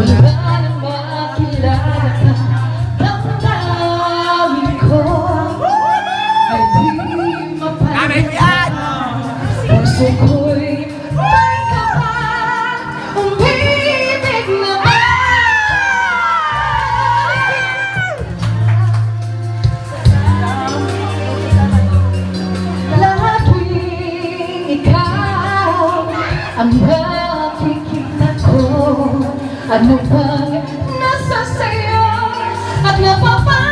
Para na makilala ka, damdamin ko ay di mapalitan. Puso ko'y may kapal, umibig naman. Laging ikaw ang nakikita ko. Ano bang nasa sayo at napapagod?